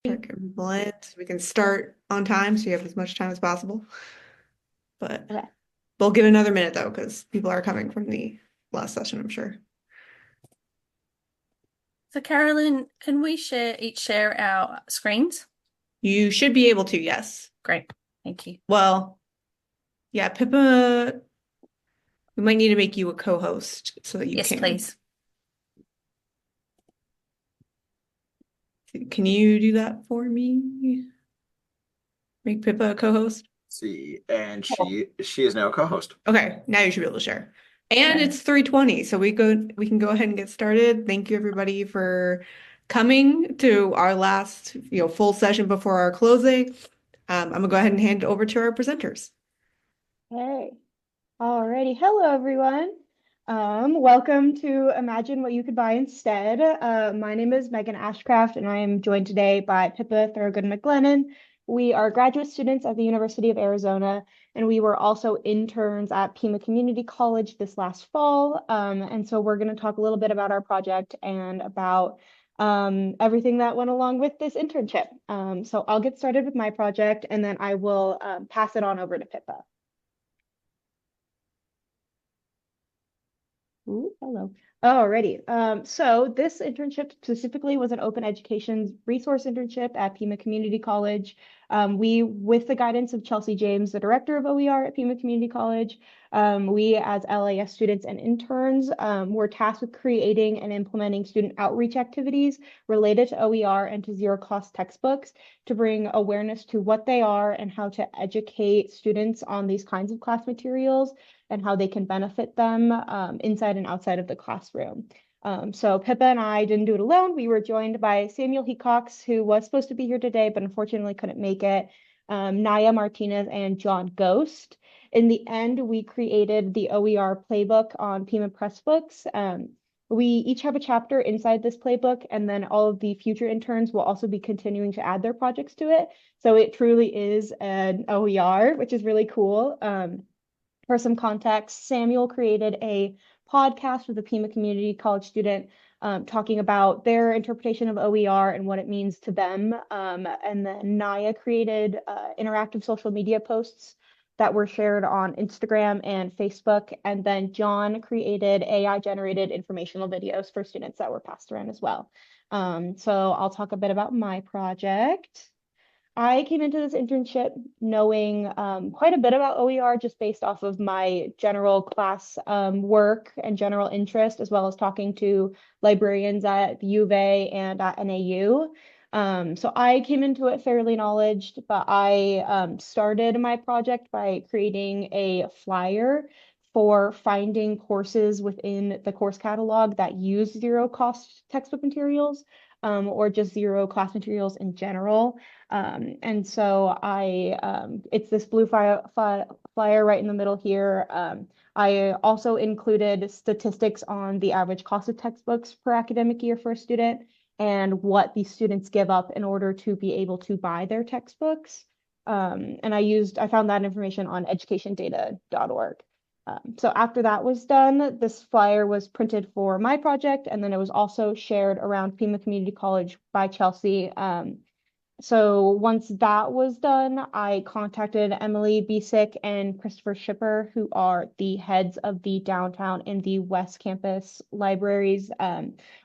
Blend. We can start on time so you have as much time as possible. But Okay. we'll give it another minute though, because people are coming from the last session, I'm sure. So Carolyn, can we share our screens? You should be able to, yes. Great. Thank you. Well, yeah, Pippa, we might need to make you a co-host so that you Yes, can. please. Can you do that for me? Make Pippa a co-host? See, and Cool. she is now a co-host. Okay, now you should be able to share. And Yeah. it's 3:20, so we can go ahead and get started. Thank you everybody for coming to our last, full session before our closing. I'm gonna go ahead and hand it over to our presenters. Hey, alrighty. Hello, everyone. Welcome to Imagine What You Could Buy Instead. My name is Megan Ashcraft, and I am joined today by Pippa Thurgood McGlennon. We are graduate students at the University of Arizona, and we were also interns at Pima Community College this last fall. And so we're going to talk a little bit about our project and about everything that went along with this internship. So I'll get started with my project, and then I will pass it on over to Pippa. Ooh, hello. Alrighty. So this internship specifically was an open education resource internship at Pima Community College. We, with the guidance of Chelsea James, the director of OER at Pima Community College, we as LAS students and interns were tasked with creating and implementing student outreach activities related to OER and to zero cost textbooks to bring awareness to what they are and how to educate students on these kinds of class materials and how they can benefit them inside and outside of the classroom. So Pippa and I didn't do it alone. We were joined by Samuel Hecox, who was supposed to be here today, but unfortunately couldn't make it, Naya Martinez, and John Ghost. In the end, we created the OER playbook on Pima Pressbooks. We each have a chapter inside this playbook, and then all of the future interns will also be continuing to add their projects to it. So it truly is an OER, which is really cool. For some context, Samuel created a podcast with a Pima Community College student talking about their interpretation of OER and what it means to them. And then Naya created interactive social media posts that were shared on Instagram and Facebook. And then John created AI-generated informational videos for students that were passed around as well. So I'll talk a bit about my project. I came into this internship knowing quite a bit about OER just based off of my general class work and general interest, as well as talking to librarians at the U of A and at NAU. So I came into it fairly knowledgeable, but I started my project by creating a flyer for finding courses within the course catalog that use zero cost textbook materials or just zero class materials in general. And so it's this blue flyer right in the middle here. I also included statistics on the average cost of textbooks per academic year for a student and what these students give up in order to be able to buy their textbooks. And I found that information on educationdata.org. So after that was done, this flyer was printed for my project, and then it was also shared around Pima Community College by Chelsea. So once that was done, I contacted Emily Bisick and Christopher Shipper, who are the heads of the downtown and the West Campus libraries,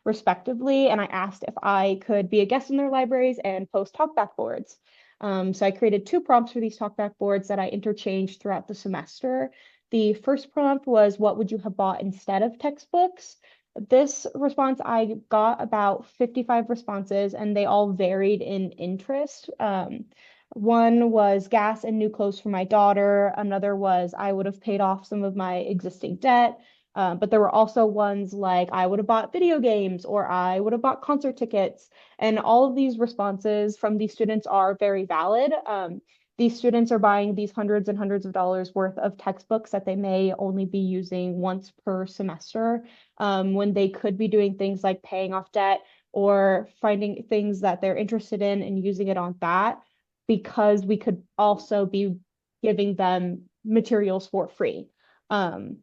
respectively. And I asked if I could be a guest in their libraries and post talkback boards. So I created two prompts for these talkback boards that I interchanged throughout the semester. The first prompt was, what would you have bought instead of textbooks? This response, I got about 55 responses, and they all varied in interest. One was gas and new clothes for my daughter. Another was I would have paid off some of my existing debt. But there were also ones like I would have bought video games or I would have bought concert tickets. And all of these responses from these students are very valid. These students are buying these hundreds and hundreds of dollars worth of textbooks that they may only be using once per semester, when they could be doing things like paying off debt or finding things that they're interested in and using it on that, because we could also be giving them materials for free. And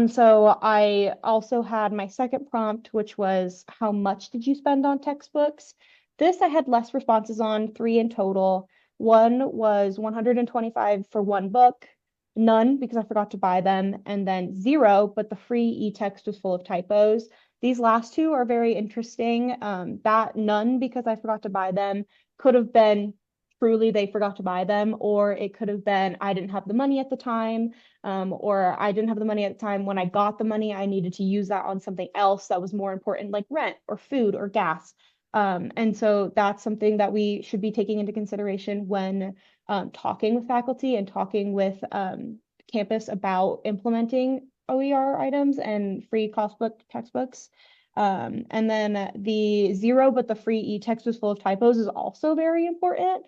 so I also had my second prompt, which was, how much did you spend on textbooks? This I had less responses on, 3 in total. One was 125 for one book, none because I forgot to buy them, and then 0, but the free e-text was full of typos. These last two are very interesting. That none because I forgot to buy them could have been truly they forgot to buy them, or it could have been I didn't have the money at the time, or I didn't have the money at the time. When I got the money, I needed to use that on something else that was more important, like rent or food or gas. And so that's something that we should be taking into consideration when talking with faculty and talking with campus about implementing OER items and free cost book textbooks. And then the 0, but the free e-text was full of typos is also very important.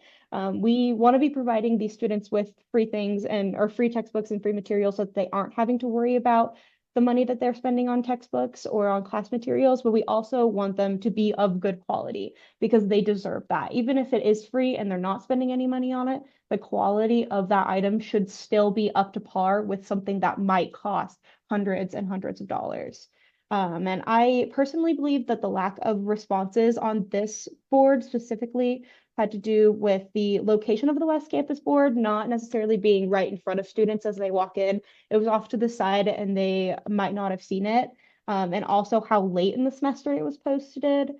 We want to be providing these students with free things or free textbooks and free materials so that they aren't having to worry about the money that they're spending on textbooks or on class materials, but we also want them to be of good quality because they deserve that. Even if it is free and they're not spending any money on it, the quality of that item should still be up to par with something that might cost hundreds and hundreds of dollars. And I personally believe that the lack of responses on this board specifically had to do with the location of the West Campus board, not necessarily being right in front of students as they walk in. It was off to the side and they might not have seen it. And also how late in the semester it was posted.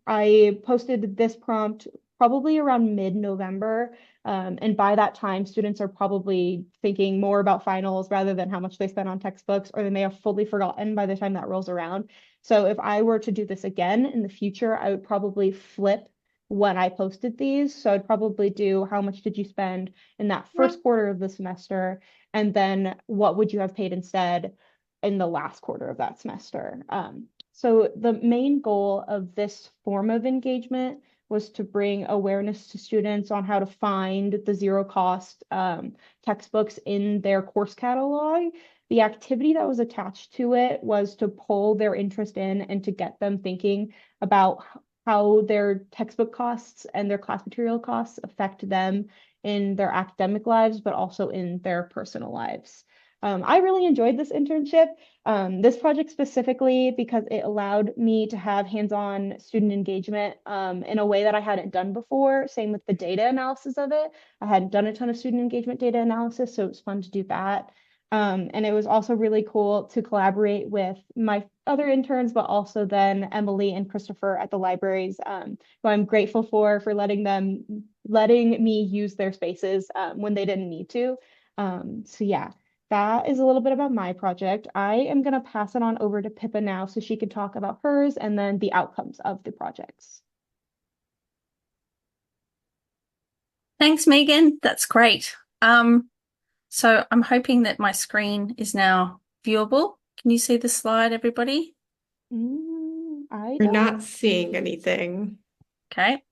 I posted this prompt probably around mid-November. And by that time, students are probably thinking more about finals rather than how much they spent on textbooks, or they may have fully forgotten by the time that rolls around. So if I were to do this again in the future, I would probably flip when I posted these. So I'd probably do how much did you spend in that first quarter of the semester, and then what would you have paid instead in the last quarter of that semester. So the main goal of this form of engagement was to bring awareness to students on how to find the zero cost textbooks in their course catalog. The activity that was attached to it was to pull their interest in and to get them thinking about how their textbook costs and their class material costs affect them in their academic lives, but also in their personal lives. I really enjoyed this internship, this project specifically because it allowed me to have hands-on student engagement in a way that I hadn't done before. Same with the data analysis of it. I hadn't done a ton of student engagement data analysis, so it was fun to do that. And it was also really cool to collaborate with my other interns, but also then Emily and Christopher at the libraries, who I'm grateful for letting me use their spaces when they didn't need to. So yeah. That is a little bit about my project. I am going to pass it on over to Pippa now so she can talk about hers and then the outcomes of the projects. Thanks, Megan. That's great. So I'm hoping that my screen is now viewable. Can you see the slide, everybody? We're not seeing anything. Okay.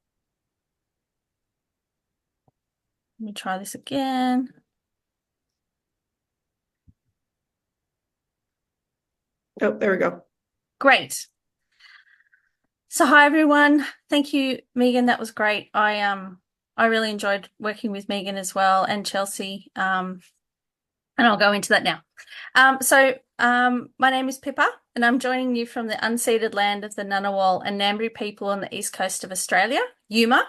Let me try this again. Oh, there we go. Great. So hi everyone. Thank you, Megan. That was great. I really enjoyed working with Megan as well and Chelsea. And I'll go into that now. My name is Pippa and I'm joining you from the unceded land of the Ngunnawal and Ngambri people on the east coast of Australia, Yuma.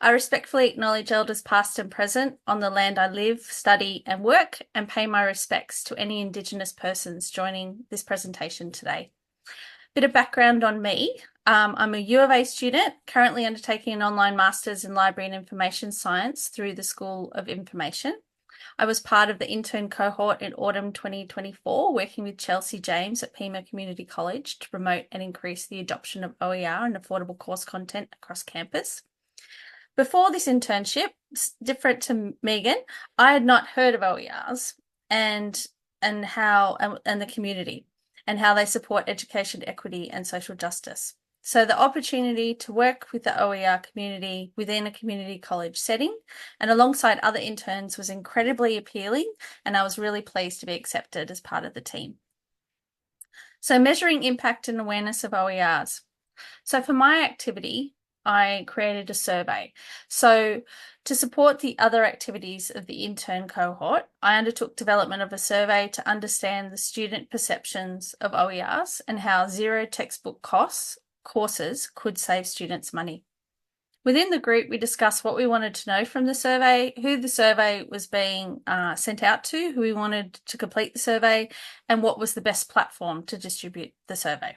I respectfully acknowledge elders past and present on the land I live, study and work, and pay my respects to any Indigenous persons joining this presentation today. Bit of background on me. I'm a U of A student currently undertaking an online Masters in Library and Information Science through the School of Information. I was part of the intern cohort in autumn 2024, working with Chelsea James at Pima Community College to promote and increase the adoption of OER and affordable course content across campus. Before this internship, different to Megan, I had not heard of OERs and the community and how they support education equity and social justice. So the opportunity to work with the OER community within a community college setting and alongside other interns was incredibly appealing, and I was really pleased to be accepted as part of the team. So measuring impact and awareness of OERs. So for my activity, I created a survey. So to support the other activities of the intern cohort, I undertook development of a survey to understand the student perceptions of OERs and how zero textbook courses could save students money. Within the group, we discussed what we wanted to know from the survey, who the survey was being sent out to, who we wanted to complete the survey, and what was the best platform to distribute the survey.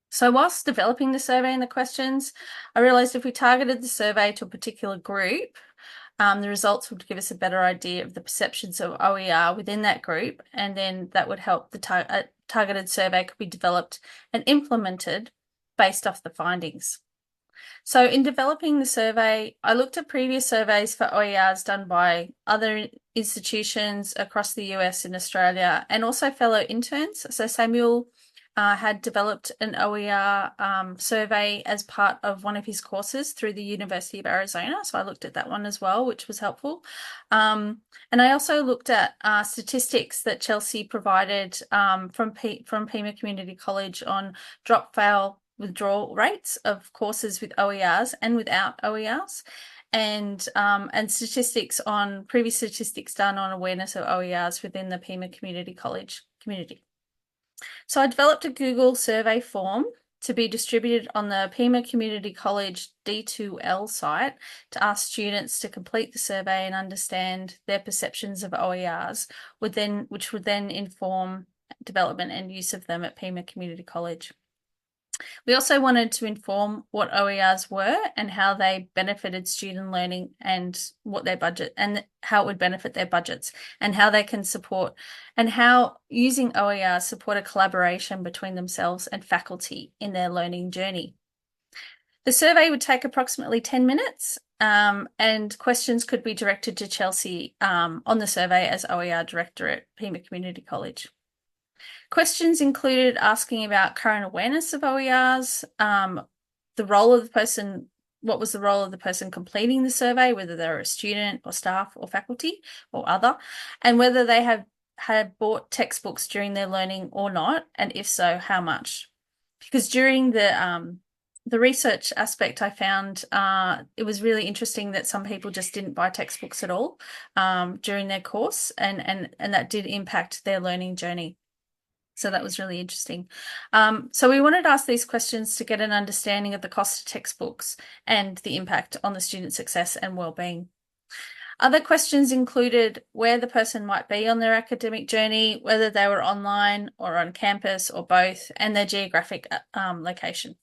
So whilst developing the survey and the questions, I realised if we targeted the survey to a particular group, the results would give us a better idea of the perceptions of OER within that group, and then that would help the targeted survey could be developed and implemented based off the findings. So in developing the survey, I looked at previous surveys for OERs done by other institutions across the US and Australia, and also fellow interns. So Samuel had developed an OER survey as part of one of his courses through the University of Arizona. So I looked at that one as well, which was helpful. And I also looked at statistics that Chelsea provided from Pima Community College on drop-fail withdrawal rates of courses with OERs and without OERs, and statistics on previous statistics done on awareness of OERs within the Pima Community College community. So I developed a Google survey form to be distributed on the Pima Community College D2L site to ask students to complete the survey and understand their perceptions of OERs, which would then inform development and use of them at Pima Community College. We also wanted to inform what OERs were and how they benefited student learning and what their budget and how it would benefit their budgets and how they can support and how using OERs support a collaboration between themselves and faculty in their learning journey. The survey would take approximately 10 minutes and questions could be directed to Chelsea on the survey as OER Director at Pima Community College. Questions included asking about current awareness of OERs, the role of the person, what was the role of the person completing the survey, whether they're a student or staff or faculty or other, and whether they had bought textbooks during their learning or not, and if so, how much. Because during the research aspect, I found it was really interesting that some people just didn't buy textbooks at all during their course, and that did impact their learning journey. So that was really interesting. So we wanted to ask these questions to get an understanding of the cost of textbooks and the impact on the student success and wellbeing. Other questions included where the person might be on their academic journey, whether they were online or on campus or both, and their geographic location.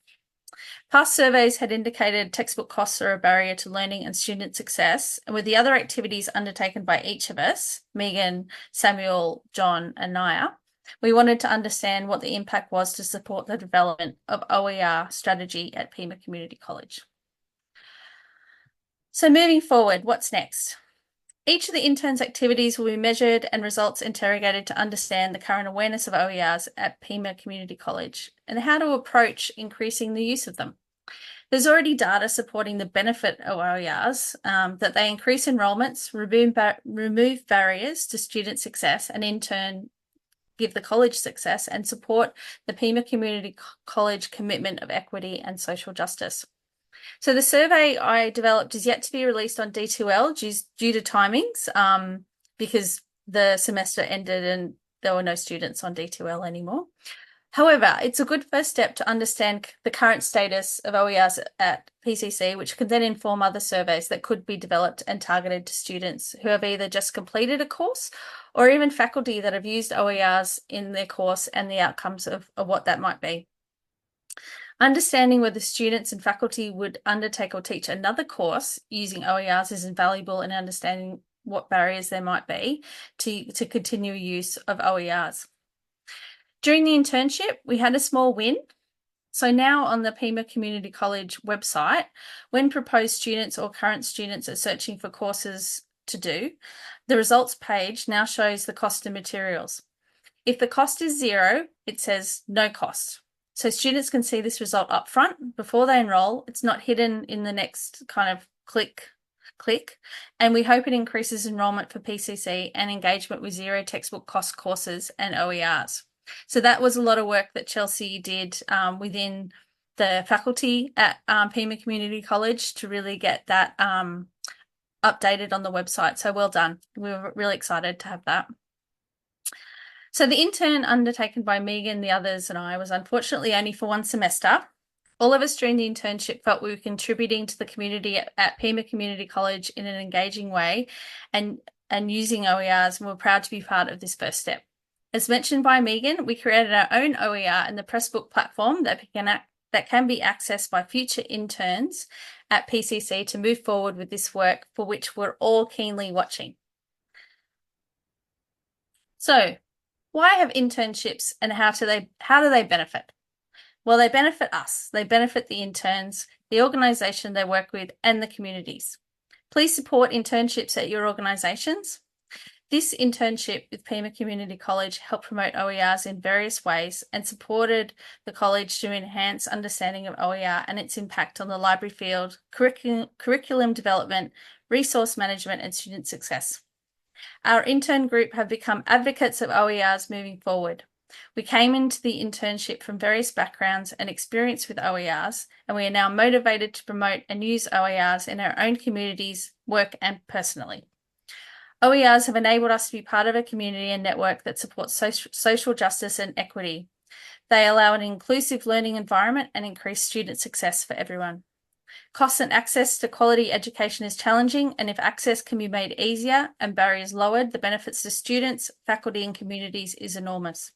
Past surveys had indicated textbook costs are a barrier to learning and student success, and with the other activities undertaken by each of us, Megan, Samuel, John, and Naya, we wanted to understand what the impact was to support the development of OER strategy at Pima Community College. So moving forward, what's next? Each of the interns' activities will be measured and results interrogated to understand the current awareness of OERs at Pima Community College and how to approach increasing the use of them. There's already data supporting the benefit of OERs, that they increase enrolments, remove barriers to student success, and in turn give the college success and support the Pima Community College commitment of equity and social justice. So the survey I developed is yet to be released on D2L due to timings, because the semester ended and there were no students on D2L anymore. However, it's a good first step to understand the current status of OERs at PCC, which can then inform other surveys that could be developed and targeted to students who have either just completed a course or even faculty that have used OERs in their course and the outcomes of what that might be. Understanding whether students and faculty would undertake or teach another course using OERs is invaluable in understanding what barriers there might be to continue use of OERs. During the internship, we had a small win. So now on the Pima Community College website, when proposed students or current students are searching for courses to do, the results page now shows the cost of materials. If the cost is zero, it says no cost. So students can see this result up front before they enroll. It's not hidden in the next kind of click. And we hope it increases enrollment for PCC and engagement with zero textbook cost courses and OERs. So that was a lot of work that Chelsea did within the faculty at Pima Community College to really get that updated on the website. So well done. We were really excited to have that. So the intern undertaken by Megan, the others, and I was unfortunately only for one semester. All of us during the internship felt we were contributing to the community at Pima Community College in an engaging way and using OERs, and we're proud to be part of this first step. As mentioned by Megan, we created our own OER in the Pressbook platform that can be accessed by future interns at PCC to move forward with this work, for which we're all keenly watching. So, why have internships, and how do they benefit? Well, they benefit us. They benefit the interns, the organisation they work with, and the communities. Please support internships at your organisations. This internship with Pima Community College helped promote OERs in various ways and supported the college to enhance understanding of OER and its impact on the library field, curriculum development, resource management, and student success. Our intern group have become advocates of OERs moving forward. We came into the internship from various backgrounds and experience with OERs, and we are now motivated to promote and use OERs in our own communities, work, and personally. OERs have enabled us to be part of a community and network that supports social justice and equity. They allow an inclusive learning environment and increase student success for everyone. Cost and access to quality education is challenging, and if access can be made easier and barriers lowered, the benefits to students, faculty, and communities is enormous.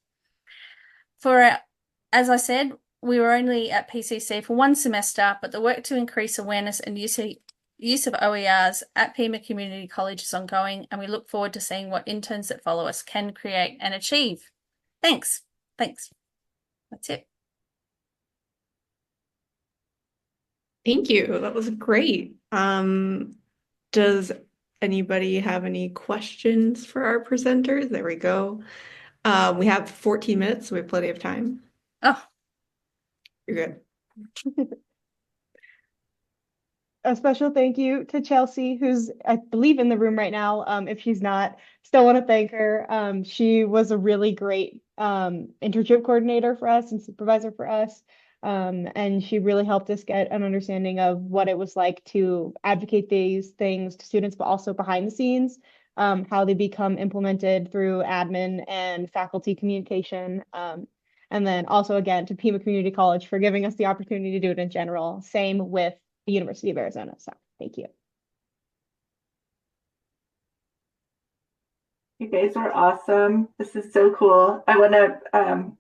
As I said, we were only at PCC for one semester, but the work to increase awareness and use of OERs at Pima Community College is ongoing, and we look forward to seeing what interns that follow us can create and achieve. Thanks. That's it. Thank you. That was great. Does anybody have any questions for our presenters? There we go. We have 14 minutes, so we have plenty of time. Oh, You're good. A special thank you to Chelsea, who's, I believe, in the room right now. If she's not, still want to thank her. She was a really great internship coordinator for us and supervisor for us. And she really helped us get an understanding of what it was like to advocate these things to students, but also behind the scenes, how they become implemented through admin and faculty communication. And then also, again, to Pima Community College for giving us the opportunity to do it in general. Same with the University of Arizona. So thank you. You guys are awesome. This is so cool. I want to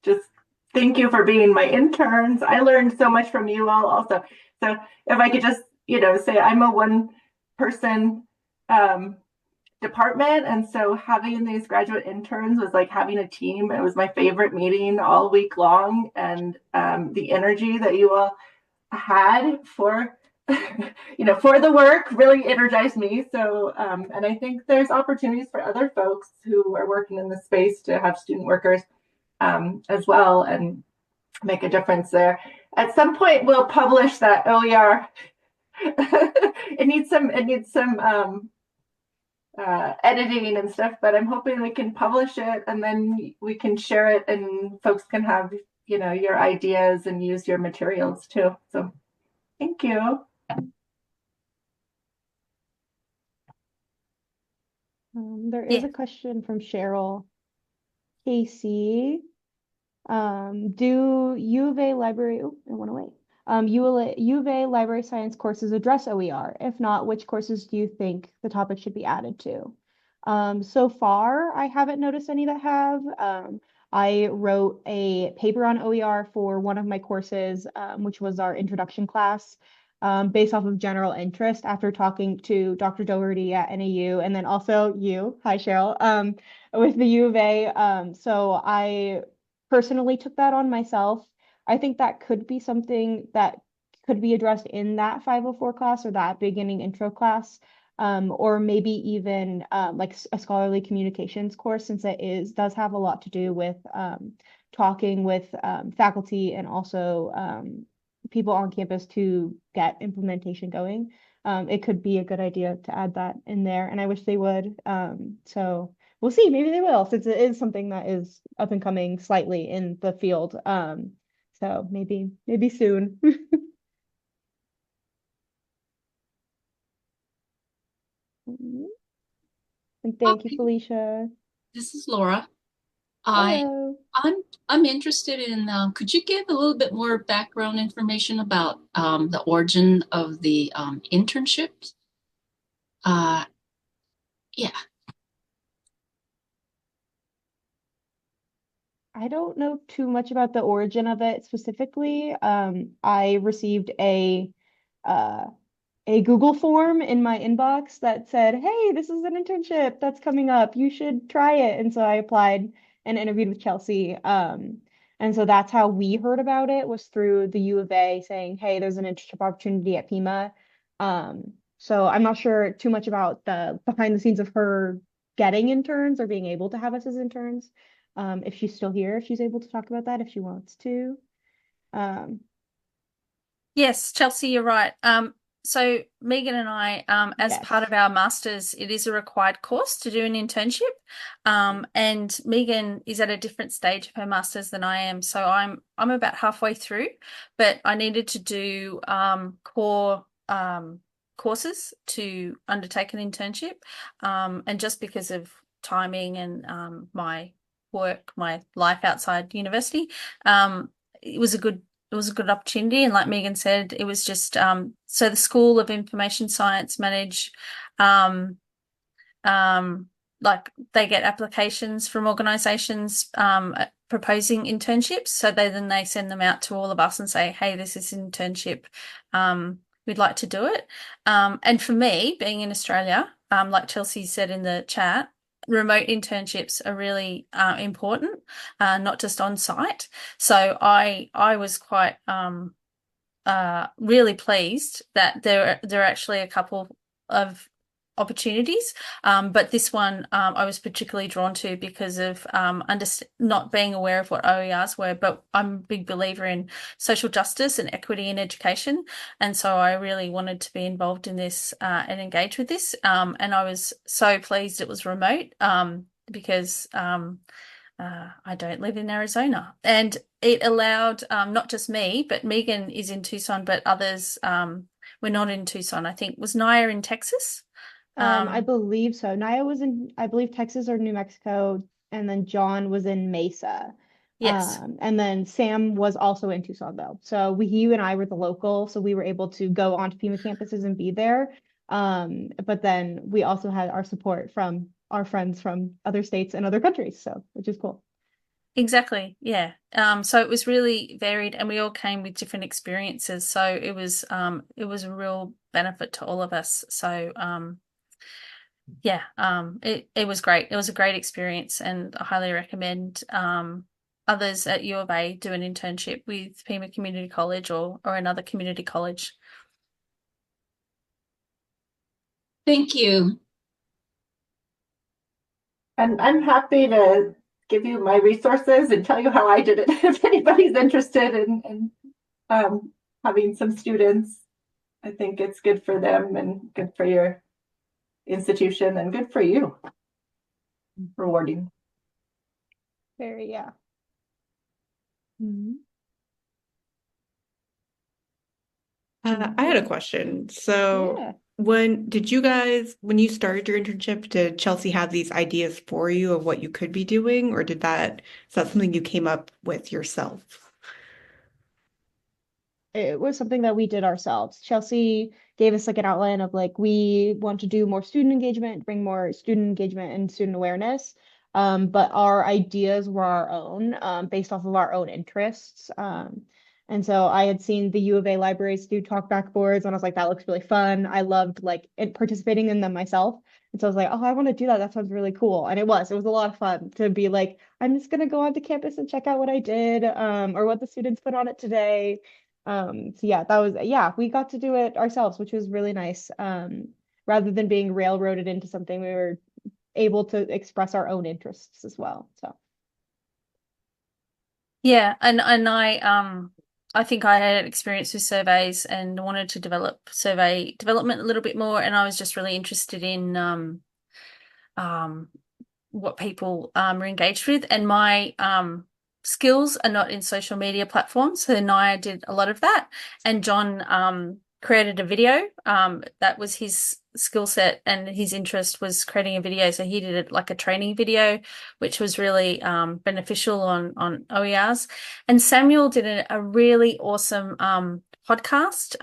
just thank you for being my interns. I learned so much from you all also. So if I could just, say I'm a one-person department. And so having these graduate interns was like having a team. It was my favorite meeting all week long. And the energy that you all had for for the work really energized me. So and I think there's opportunities for other folks who are working in the space to have student workers as well and make a difference there. At some point we'll publish that OER. it needs some editing and stuff, but I'm hoping we can publish it and then we can share it and folks can have your ideas and use your materials too. So thank you. There is a question from Cheryl Casey. Do U of A library, it went away. U of A library science courses address OER? If not, which courses do you think the topic should be added to? So far, I haven't noticed any that have. I wrote a paper on OER for one of my courses, which was our introduction class, based off of general interest after talking to Dr. Doherty at NAU, and then also you, hi Cheryl, with the U of A. So I personally took that on myself. I think that could be something that could be addressed in that 504 class or that beginning intro class. Or maybe even like a scholarly communications course, since it does have a lot to do with talking with faculty and also people on campus to get implementation going. It could be a good idea to add that in there, and I wish they would. So we'll see, maybe they will, since it is something that is up and coming slightly in the field. So maybe soon. And thank you, Felicia. This is Laura. I Hello. I'm interested in could you give a little bit more background information about the origin of the internships? Uh yeah. I don't know too much about the origin of it specifically. I received uh, a Google form in my inbox that said, "Hey, this is an internship that's coming up. You should try it." And so I applied and interviewed with Chelsea. And so that's how we heard about it, was through the U of A saying, "Hey, there's an internship opportunity at Pima." So I'm not sure too much about the behind the scenes of her getting interns or being able to have us as interns. If she's still here, if she's able to talk about that, if she wants to. Um, Yes, Chelsea, you're right. So Megan and I, as part yes. of our masters, it is a required course to do an internship. And Megan is at a different stage of her masters than I am. So I'm about halfway through, but I needed to do core courses to undertake an internship. And just because of timing and my work, my life outside university, it was a good opportunity. And like Megan said, it was just so the School of Information Science manage like they get applications from organizations proposing internships. So they send them out to all of us and say, hey, this is an internship. We'd like to do it. And for me, being in Australia, like Chelsea said in the chat, remote internships are really important, not just on site. So I was quite really pleased that there are actually a couple of opportunities, but this one I was particularly drawn to because of not being aware of what OERs were, but I'm a big believer in social justice and equity in education, and so I really wanted to be involved in this and engage with this, and I was so pleased it was remote because I don't live in Arizona, and it allowed not just me, but Megan is in Tucson, but others were not in Tucson. I think was Naya in Texas. I believe so. Naya was in, I believe, Texas or New Mexico, and then John was in Mesa. Yes, And then Sam was also in Tucson though. So he and I were the local, so we were able to go onto Pima campuses and be there. But then we also had our support from our friends from other states and other countries, so which is cool. exactly. Yeah. So it was really varied, and we all came with different experiences. So it was a real benefit to all of us. So yeah, it was great. It was a great experience, and I highly recommend others at U of A do an internship with Pima Community College or another community college. Thank you. And I'm happy to give you my resources and tell you how I did it if anybody's interested in having some students. I think it's good for them and good for your institution and good for you. Rewarding. Very, yeah. I had a question. So, Yeah. when you started your internship, did Chelsea have these ideas for you of what you could be doing, or is that something you came up with yourself? It was something that we did ourselves. Chelsea gave us like an outline of like we want to do more student engagement, bring more student engagement and student awareness. But our ideas were our own, based off of our own interests. And so I had seen the U of A libraries do talkback boards, and I was like, that looks really fun. I loved like participating in them myself. And so I was like, oh, I want to do that. That sounds really cool. And it was a lot of fun to be like, I'm just gonna go onto campus and check out what I did, or what the students put on it today. So yeah, we got to do it ourselves, which was really nice. Rather than being railroaded into something, we were able to express our own interests as well. So Yeah, and I think I had experience with surveys and wanted to develop survey development a little bit more, and I was just really interested in what people are engaged with, and my skills are not in social media platforms. So Naya did a lot of that, and John created a video. That was his skill set, and his interest was creating a video. So he did it like a training video, which was really beneficial on OERs. And Samuel did a really awesome podcast.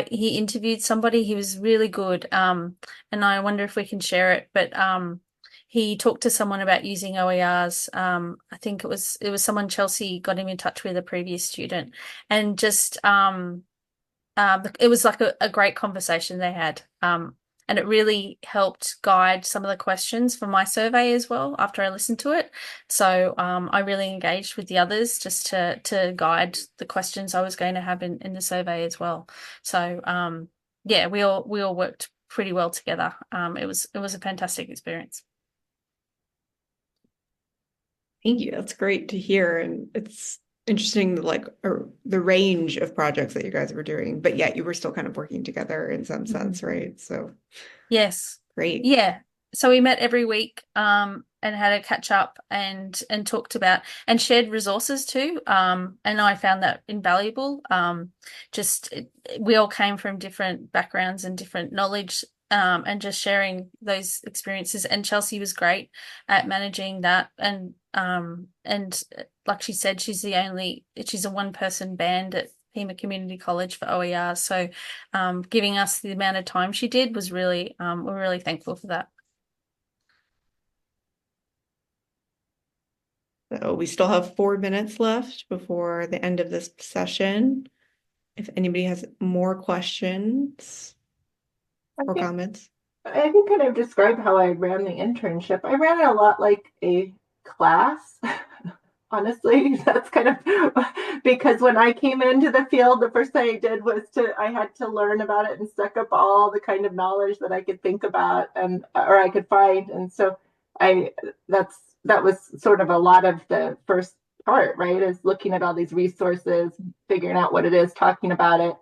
He interviewed somebody. He was really good. And I wonder if we can share it. But he talked to someone about using OERs. I think it was someone Chelsea got him in touch with, a previous student, and just it was like a great conversation they had. And it really helped guide some of the questions for my survey as well after I listened to it. So I really engaged with the others just to guide the questions I was going to have in the survey as well. So yeah, we all worked pretty well together. It was a fantastic experience. Thank you. That's great to hear. And it's interesting, like the range of projects that you guys were doing, but yet you were still kind of working together in some sense, right? So yes, great. Yeah. So we met every week and had a catch up and talked about and shared resources too. And I found that invaluable. We all came from different backgrounds and different knowledge, and just sharing those experiences. And Chelsea was great at managing that. And like she said, she's a one-person band at Pima Community College for OER. So giving us the amount of time she did was really, we're really thankful for that. So we still have 4 minutes left before the end of this session. If anybody has more questions or comments. I can kind of describe how I ran the internship. I ran it a lot like a class. Honestly, that's kind of because when I came into the field, the first thing I did was I had to learn about it and suck up all the kind of knowledge that I could think about or I could find. And so that was sort of a lot of the first part, right? Is looking at all these resources, figuring out what it is, talking about it,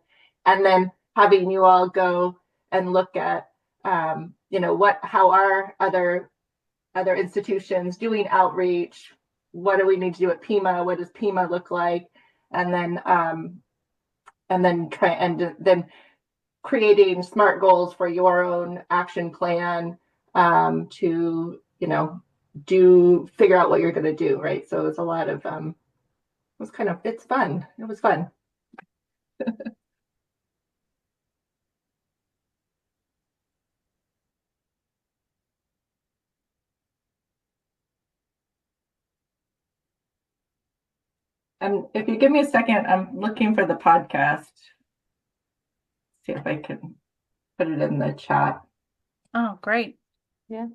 and then having you all go and look at, how are other institutions doing outreach. What do we need to do at Pima? What does Pima look like? And then creating SMART goals for your own action plan to figure out what you're going to do, right? So it's a lot of it's fun. It was fun. And if you give me a second, I'm looking for the podcast. See if I can put it in the chat. Oh, great. Yeah.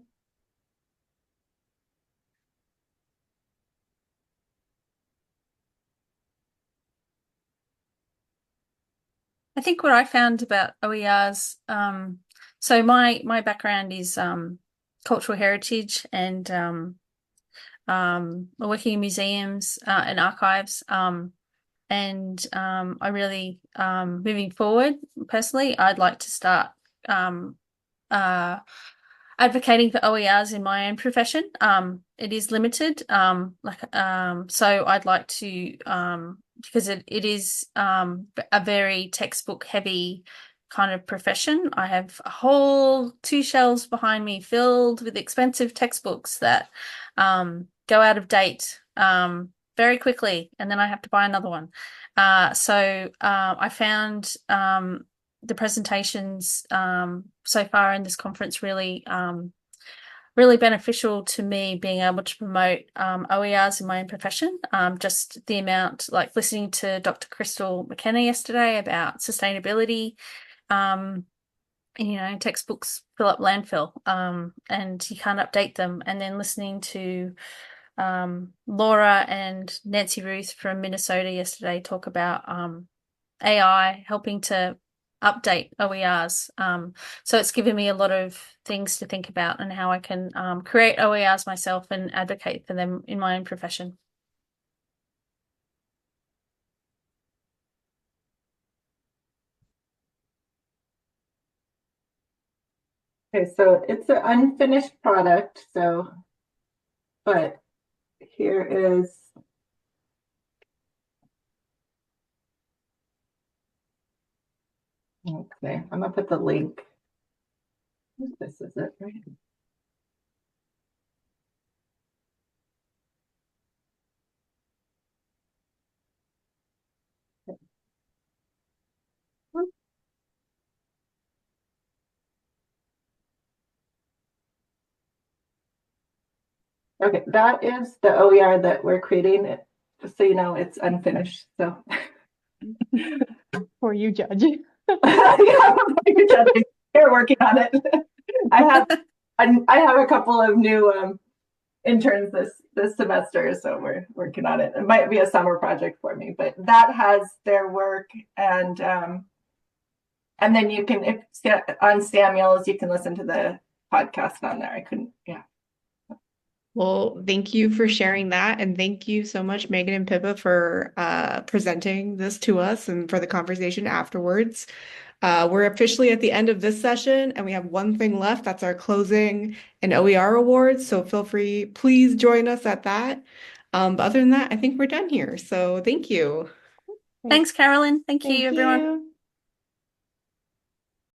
I think what I found about OERs, so my background is cultural heritage and working in museums and archives. And I really, moving forward, personally, I'd like to start advocating for OERs in my own profession. It is limited, so I'd like to, because it is a very textbook heavy kind of profession. I have a whole 2 shelves behind me filled with expensive textbooks that go out of date very quickly, and then I have to buy another one. So I found the presentations so far in this conference really beneficial to me, being able to promote OERs in my own profession. Just the amount, like listening to Dr. Crystal McKenna yesterday about sustainability. Textbooks fill up landfill and you can't update them. And then listening to Laura and Nancy Ruth from Minnesota yesterday talk about AI helping to update OERs. So it's given me a lot of things to think about and how I can create OERs myself and advocate for them in my own profession. Okay, so it's an unfinished product, but here is Okay, I'm gonna put the link. This is it, right? Okay, that is the OER that we're creating. Just so you know, it's unfinished. So For you, Judge. yeah, you're judging. You're working on it. I have a couple of new interns this semester, so we're working on it. It might be a summer project for me, but that has their work, and then you can, if on Samuel's, you can listen to the podcast on there. I couldn't, yeah. Well, thank you for sharing that. And thank you so much, Megan and Pippa, for presenting this to us and for the conversation afterwards. We're officially at the end of this session, and we have one thing left. That's our closing and OER awards. So feel free, please join us at that. But other than that, I think we're done here. So thank you. Thanks, Carolyn. Thank Thank you, everyone. you.